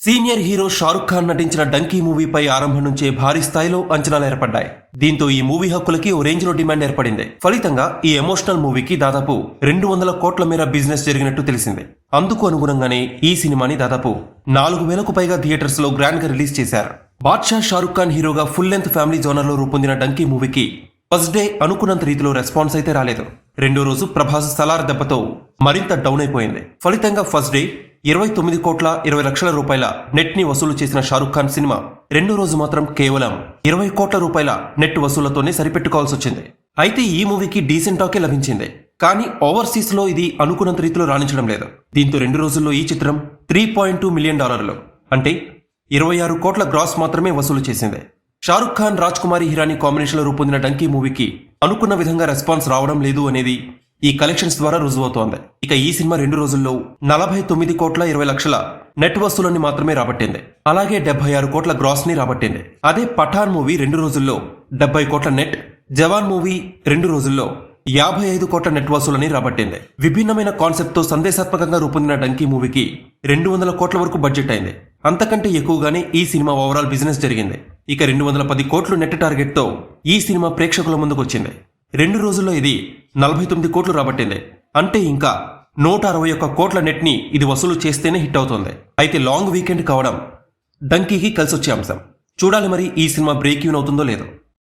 Senior hero Shahrukh Khan నటించిన donkey మూవీపై ఆరంభం నుంచే భారీ స్థాయిలో అంచనాలు ఏర్పడ్డాయి. దీంతో ఈ మూవీ హక్కులకి ఓ రేంజ్ లో డిమాండ్ ఏర్పడింది. ఫలితంగా ఈ ఎమోషనల్ మూవీకి దాదాపు 200 కోట్ల మేర బిజినెస్ జరిగినట్టు తెలిసింది. అందుకు అనుగుణంగానే ఈ సినిమాని దాదాపు 4000కు పైగా థియేటర్స్ లో గ్రాండ్ గా రిలీజ్ చేశారు. బాద్షా షారుఖ్ ఖాన్ హీరోగా ఫుల్ లెంత్ ఫ్యామిలీ జోనర్ లో రూపొందిన డంకీ మూవీకి ఫస్ట్ డే అనుకున్నంత రీతిలో రెస్పాన్స్ అయితే రాలేదు. రెండో రోజు ప్రభాస్ సలార్ దెబ్బతో మరింత డౌన్ అయిపోయింది. ఫలితంగా ఫస్ట్ డే 29 కోట్ల 20 లక్షల రూపాయల నెట్ ని వసూలు చేసిన షారుఖ్ ఖాన్ సినిమా రెండో రోజు మాత్రం కేవలం 20 కోట్ల రూపాయల నెట్ వసూళ్లతోనే సరిపెట్టుకోవాల్సి వచ్చింది. అయితే ఈ మూవీకి డీసెంట్ టాకే లభించింది. కానీ ఓవర్సీస్ లో ఇది అనుకున్నంత రీతిలో రాణించడం లేదు. దీంతో 2 రోజుల్లో ఈ చిత్రం $3.2 మిలియన్ అంటే 26 కోట్ల గ్రాస్ మాత్రమే వసూలు చేసింది. షారుఖ్ ఖాన్ రాజ్ కుమారి హిరానీ కాంబినేషన్ లో రూపొందిన డంకీ మూవీకి అనుకున్న విధంగా రెస్పాన్స్ రావడం లేదు అనేది ఈ కలెక్షన్స్ ద్వారా రుజువవుతోంది. ఇక ఈ సినిమా 2 రోజుల్లో 49 కోట్ల 20 లక్షల నెట్ వసూలని మాత్రమే రాబట్టింది. అలాగే 76 కోట్ల గ్రాస్ ని రాబట్టింది. అదే పఠాన్ మూవీ 2 రోజుల్లో 70 కోట్ల నెట్, జవాన్ మూవీ 2 రోజుల్లో 55 కోట్ల నెట్ వసూలని రాబట్టింది. విభిన్నమైన కాన్సెప్ట్ తో సందేశాత్మకంగా రూపొందిన డంకీ మూవీకి 200 కోట్ల వరకు బడ్జెట్ అయింది. అంతకంటే ఎక్కువగానే ఈ సినిమా ఓవరాల్ బిజినెస్ జరిగింది. ఇక 210 కోట్లు నెట్ టార్గెట్ తో ఈ సినిమా ప్రేక్షకుల ముందుకు వచ్చింది. 2 రోజుల్లో ఇది 49 కోట్లు రాబట్టింది. అంటే ఇంకా 161 కోట్ల నెట్ ని ఇది వసూలు చేస్తేనే హిట్ అవుతుంది. అయితే లాంగ్ వీకెండ్ కావడం డంకీకి కలిసొచ్చే అంశం. చూడాలి మరి ఈ సినిమా బ్రేక్ ఈవెన్ అవుతుందో లేదో.